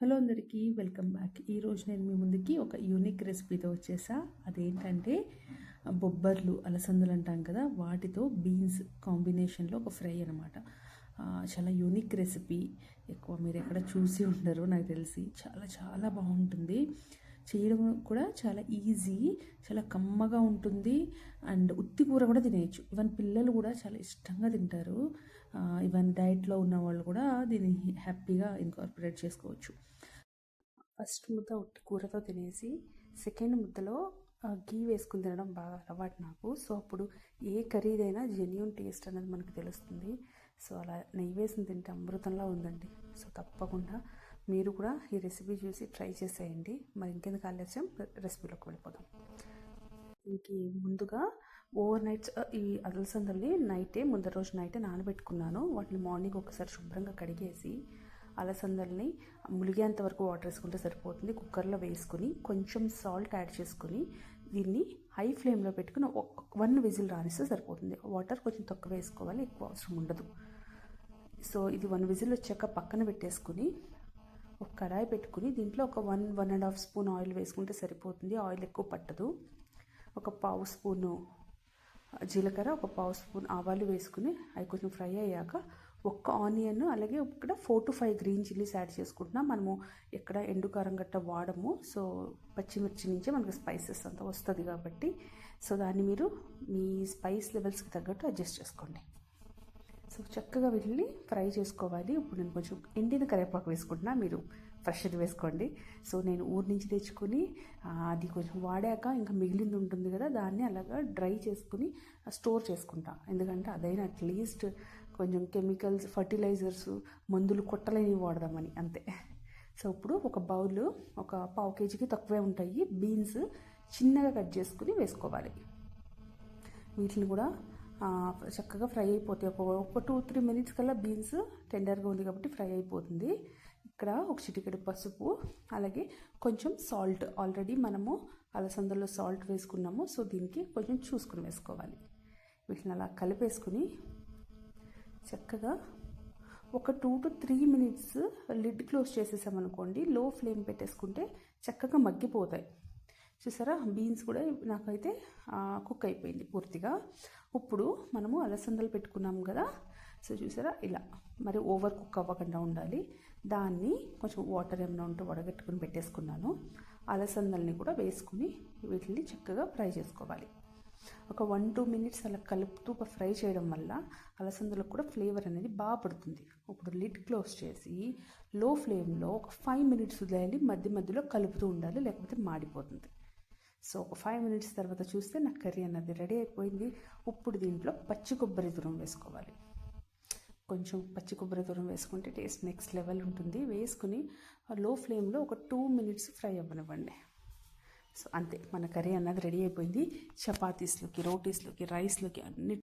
Hello అందరికీ welcome back. ఈరోజు నేను మీ ముందుకి ఒక యూనిక్ రెసిపీతో వచ్చేసా. అదేంటంటే బొబ్బర్లు అలసందలు అంటాం కదా, వాటితో బీన్స్ కాంబినేషన్లో ఒక ఫ్రై అనమాట. చాలా యూనిక్ రెసిపీ. ఎక్కువ మీరు ఎక్కడ చూసి ఉండరు నాకు తెలిసి. చాలా చాలా బాగుంటుంది. చేయడం కూడా చాలా ఈజీ, చాలా కమ్మగా ఉంటుంది. అండ్ ఉత్తి కూర కూడా తినేయచ్చు. ఈవెన్ పిల్లలు కూడా చాలా ఇష్టంగా తింటారు. ఈవెన్ డైట్లో ఉన్న వాళ్ళు కూడా దీన్ని హ్యాపీగా ఇన్కార్పొరేట్ చేసుకోవచ్చు. ఫస్ట్ ముద్ద ఉట్టి కూరతో తినేసి సెకండ్ ముద్దలో గీ వేసుకుని తినడం బాగా అలవాటు నాకు. సో అప్పుడు ఏ కర్రీదైనా జెన్యూన్ టేస్ట్ అనేది మనకు తెలుస్తుంది. సో అలా నెయ్యి వేసి తింటే అమృతంలా ఉందండి. సో తప్పకుండా మీరు కూడా ఈ రెసిపీ చూసి ట్రై చేసేయండి. మరి ఇంకెందుకు ఆలస్యం, రెసిపీలోకి వెళ్ళిపోదాం. దీనికి ముందుగా ఓవర్ నైట్స్ ఈ అలసందల్ని ముందర రోజు నైటే నానబెట్టుకున్నాను. వాటిని మార్నింగ్ ఒకసారి శుభ్రంగా కడిగేసి అలసందల్ని ములిగేంత వరకు వాటర్ వేసుకుంటే సరిపోతుంది. కుక్కర్లో వేసుకుని కొంచెం సాల్ట్ యాడ్ చేసుకుని దీన్ని హై ఫ్లేమ్లో పెట్టుకుని 1 విజిల్ రానిస్తే సరిపోతుంది. వాటర్ కొంచెం తక్కువ వేసుకోవాలి, ఎక్కువ అవసరం ఉండదు. సో ఇది 1 విజిల్ వచ్చాక పక్కన పెట్టేసుకుని ఒక కడాయి పెట్టుకుని దీంట్లో ఒక 1.5 స్పూన్ ఆయిల్ వేసుకుంటే సరిపోతుంది. ఆయిల్ ఎక్కువ పట్టదు. ఒక పావు స్పూను జీలకర్ర, ఒక పావు స్పూన్ ఆవాలు వేసుకుని అవి కొంచెం ఫ్రై అయ్యాక ఒక్క ఆనియన్, అలాగే ఇక్కడ 4 to 5 గ్రీన్ చిల్లీస్ యాడ్ చేసుకుంటున్నాం. మనము ఎక్కడ ఎండుకారం గట్ట వాడము. సో పచ్చిమిర్చి నుంచే మనకు స్పైసెస్ అంతా వస్తుంది కాబట్టి సో దాన్ని మీరు మీ స్పైస్ లెవెల్స్కి తగ్గట్టు అడ్జస్ట్ చేసుకోండి. సో చక్కగా వెళ్ళి ఫ్రై చేసుకోవాలి. ఇప్పుడు నేను కొంచెం ఎండిన కరివేపాకు వేసుకుంటున్నా, మీరు ఫ్రెష్ది వేసుకోండి. సో నేను ఊరి నుంచి తెచ్చుకొని అది కొంచెం వాడాక ఇంకా మిగిలింది ఉంటుంది కదా, దాన్ని అలాగా డ్రై చేసుకుని స్టోర్ చేసుకుంటా. ఎందుకంటే అదైనా అట్లీస్ట్ కొంచెం కెమికల్స్, ఫర్టిలైజర్స్, మందులు కొట్టలేని వాడదామని, అంతే. సో ఇప్పుడు ఒక బౌల్, ఒక పావు కేజీకి తక్కువే ఉంటాయి బీన్స్ చిన్నగా కట్ చేసుకుని వేసుకోవాలి. వీటిని కూడా చక్కగా ఫ్రై అయిపోతాయి. ఒక 2-3 మినిట్స్ కల్లా బీన్స్ టెండర్గా ఉంది కాబట్టి ఫ్రై అయిపోతుంది. ఇక్కడ ఒక చిటికెడు పసుపు, అలాగే కొంచెం సాల్ట్. ఆల్రెడీ మనము అలసందలో సాల్ట్ వేసుకున్నాము. సో దీనికి కొంచెం చూసుకుని వేసుకోవాలి. వీటిని అలా కలిపేసుకుని చక్కగా ఒక 2 to 3 మినిట్స్ లిడ్ క్లోజ్ చేసేసామనుకోండి, లో ఫ్లేమ్ పెట్టేసుకుంటే చక్కగా మగ్గిపోతాయి. చూసారా, బీన్స్ కూడా నాకైతే కుక్ అయిపోయింది పూర్తిగా. ఇప్పుడు మనము అలసందలు పెట్టుకున్నాము కదా, సో చూసారా ఇలా మరి ఓవర్ కుక్ అవ్వకుండా ఉండాలి. దాన్ని కొంచెం వాటర్ ఏమైనా ఉంటే వడగట్టుకుని పెట్టేసుకున్నాను. అలసందల్ని కూడా వేసుకుని వీటిని చక్కగా ఫ్రై చేసుకోవాలి. ఒక 1-2 మినిట్స్ అలా కలుపుతూ ఫ్రై చేయడం వల్ల అలసందలకు కూడా ఫ్లేవర్ అనేది బాగా పడుతుంది. ఇప్పుడు లిడ్ క్లోజ్ చేసి లో ఫ్లేమ్లో ఒక 5 మినిట్స్ వదిలేయాలి. మధ్య మధ్యలో కలుపుతూ ఉండాలి, లేకపోతే మాడిపోతుంది. సో ఒక 5 మినిట్స్ తర్వాత చూస్తే నా కర్రీ అన్నది రెడీ అయిపోయింది. ఇప్పుడు దీంట్లో పచ్చి కొబ్బరి తురుము వేసుకోవాలి. కొంచెం పచ్చి కొబ్బరి తురుము వేసుకుంటే టేస్ట్ నెక్స్ట్ లెవెల్ ఉంటుంది. వేసుకుని లో ఫ్లేమ్లో ఒక 2 మినిట్స్ ఫ్రై అవ్వనివ్వండి. సో అంతే, మన కర్రీ అన్నది రెడీ అయిపోయింది. చపాతీస్లోకి, రోటీస్లోకి, రైస్లోకి అన్ని